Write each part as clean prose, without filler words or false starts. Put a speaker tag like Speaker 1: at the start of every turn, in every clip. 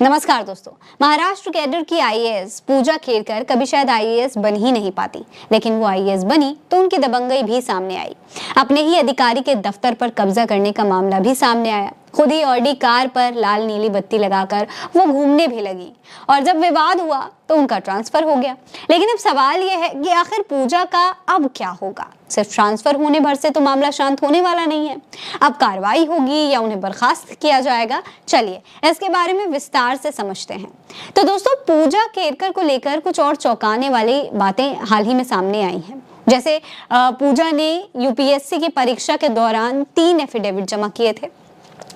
Speaker 1: नमस्कार दोस्तों। महाराष्ट्र कैडर की आईएएस पूजा खेरकर कभी शायद आईएएस बन ही नहीं पाती, लेकिन वो आईएएस बनी तो उनकी दबंगई भी सामने आई। अपने ही अधिकारी के दफ्तर पर कब्जा करने का मामला भी सामने आया। खुद ही ऑडी कार पर लाल नीली बत्ती लगाकर वो घूमने भी लगी और जब विवाद हुआ तो उनका ट्रांसफर हो गया। लेकिन अब सवाल यह है कि आखिर पूजा का अब क्या होगा। सिर्फ ट्रांसफर होने भर से तो मामला शांत होने वाला नहीं है। अब कार्रवाई होगी या उन्हें बर्खास्त किया जाएगा, चलिए इसके बारे में विस्तार से समझते हैं। तो दोस्तों, पूजा केरकर को लेकर कुछ और चौंकाने वाली बातें हाल ही में सामने आई हैं। जैसे पूजा ने यूपीएससी की परीक्षा के दौरान 3 एफिडेविट जमा किए थे।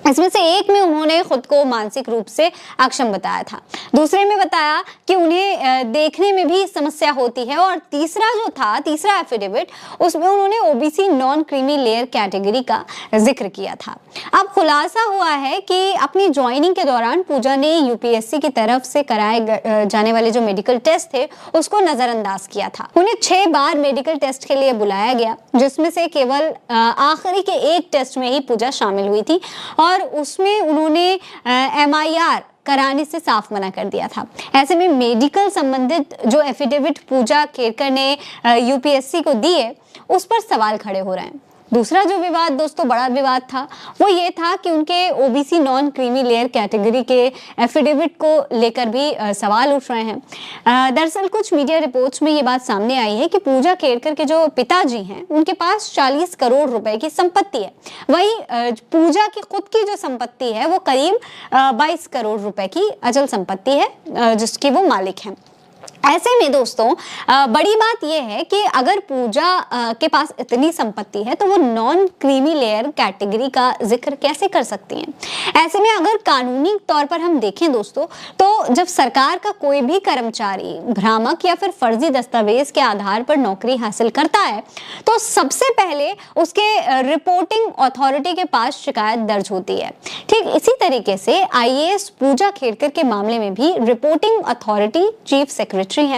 Speaker 1: इसमें से एक में उन्होंने खुद को मानसिक रूप से अक्षम बताया था, दूसरे में बताया कि उन्हें देखने में भी समस्या होती है, और तीसरा एफिडेविट, उसमें उन्होंने OBC non creamy layer category का जिक्र किया था। अब खुलासा हुआ है कि अपनी ज्वाइनिंग के दौरान पूजा ने यूपीएससी की तरफ से कराए जाने वाले जो मेडिकल टेस्ट थे उसको नजरअंदाज किया था। उन्हें 6 बार मेडिकल टेस्ट के लिए बुलाया गया, जिसमें से केवल आखिरी के एक टेस्ट में ही पूजा शामिल हुई थी और उसमें उन्होंने MIR कराने से साफ मना कर दिया था। ऐसे में मेडिकल संबंधित जो एफिडेविट पूजा केरकर ने यूपीएससी को दिए, उस पर सवाल खड़े हो रहे हैं। दूसरा जो विवाद दोस्तों, बड़ा विवाद था, वो ये था कि उनके OBC non creamy layer category के एफिडेविट को लेकर भी सवाल उठ रहे हैं। दरअसल कुछ मीडिया रिपोर्ट्स में ये बात सामने आई है कि पूजा केरकर के जो पिताजी हैं, उनके पास 40 करोड़ रुपए की संपत्ति है। वहीं पूजा की खुद की जो संपत्ति है वो करीब 22 करोड़ रुपए की अचल संपत्ति है, जिसकी वो मालिक हैं। ऐसे में दोस्तों, बड़ी बात यह है कि अगर पूजा के पास इतनी संपत्ति है तो वो नॉन क्रीमी लेयर कैटेगरी का जिक्र कैसे कर सकती हैं। ऐसे में अगर कानूनी तौर पर हम देखें दोस्तों, तो जब सरकार का कोई भी कर्मचारी भ्रामक या फिर फर्जी दस्तावेज के आधार पर नौकरी हासिल करता है तो सबसे पहले उसके रिपोर्टिंग अथॉरिटी के पास शिकायत दर्ज होती है। ठीक इसी तरीके से आईएएस पूजा खेरकर के मामले में भी रिपोर्टिंग अथॉरिटी चीफ सेक्रेटरी है।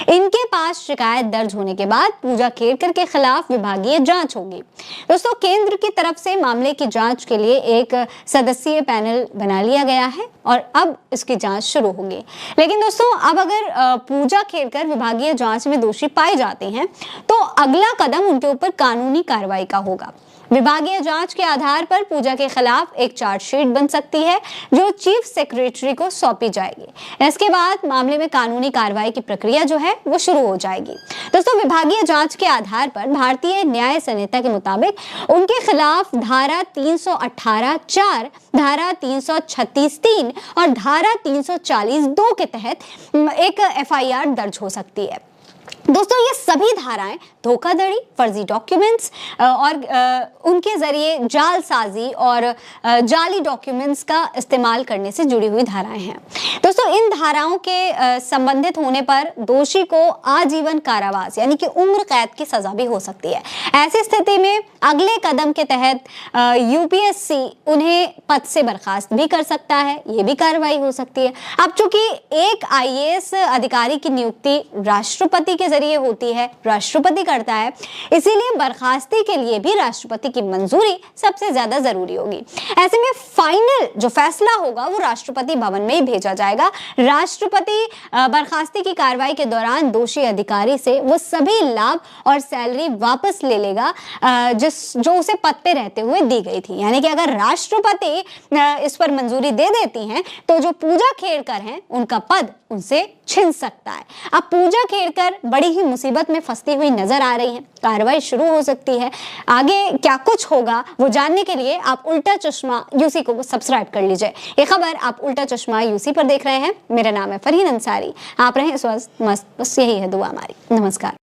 Speaker 1: इनके पास शिकायत दर्ज होने के बाद पूजा केरकर के खिलाफ विभागीय जांच होगी। दोस्तों, केंद्र की तरफ से मामले की जांच के लिए एक सदस्यीय पैनल बना लिया गया है और अब इसकी जांच शुरू होगी। लेकिन दोस्तों, अब अगर पूजा केरकर विभागीय जांच में दोषी पाए जाते हैं तो अगला कदम उनके ऊपर कानूनी कार्रवाई का होगा। विभागीय जांच के आधार पर पूजा के खिलाफ एक चार्जशीट बन सकती है जो चीफ सेक्रेटरी को सौंपी जाएगी। इसके बाद मामले में कानूनी कार्रवाई की प्रक्रिया जो है वो शुरू हो जाएगी। दोस्तों, विभागीय जांच के आधार पर भारतीय न्याय संहिता के मुताबिक उनके खिलाफ धारा 318(4), धारा 336(3) और धारा 340(2) के तहत एक FIR दर्ज हो सकती है। दोस्तों, ये सभी धाराएं धोखाधड़ी, फर्जी डॉक्यूमेंट्स और उनके जरिए जालसाजी और जाली डॉक्यूमेंट्स का इस्तेमाल करने से जुड़ी हुई धाराएं हैं। दोस्तों, इन धाराओं के संबंधित होने पर दोषी को आजीवन कारावास यानी कि उम्र कैद की सजा भी हो सकती है। ऐसी स्थिति में अगले कदम के तहत यूपीएससी उन्हें पद से बर्खास्त भी कर सकता है, ये भी कार्रवाई हो सकती है। अब चूंकि एक आईएएस अधिकारी की नियुक्ति राष्ट्रपति के जरिए होती है, राष्ट्रपति करता है, इसीलिए बर्खास्ती के लिए भी राष्ट्रपति की मंजूरी सबसे ज्यादा जरूरी होगी। ऐसे में फाइनल जो फैसला होगा वो राष्ट्रपति भवन में ही भेजा जाएगा। राष्ट्रपति बर्खास्ती की कार्रवाई के दौरान दोषी अधिकारी से वो सभी लाभ और सैलरी वापस ले लेगा जो उसे पद पे रहते हुए दी गई थी। यानी कि अगर राष्ट्रपति इस पर मंजूरी दे देती हैं तो जो पूजा खेरकर हैं उनका पद उनसे छिन सकता है। अब पूजा खेरकर बड़ी ही मुसीबत में फंसती हुई नजर आ रही हैं। कार्रवाई शुरू हो सकती है। आगे क्या कुछ होगा वो जानने के लिए आप उल्टा चश्मा यूसी को सब्सक्राइब कर लीजिए। ये खबर आप उल्टा चश्मा यूसी पर देख रहे हैं। मेरा नाम है फरहीन अंसारी। आप रहें स्वस्थ मस्त, बस यही है दुआ हमारी। नमस्कार।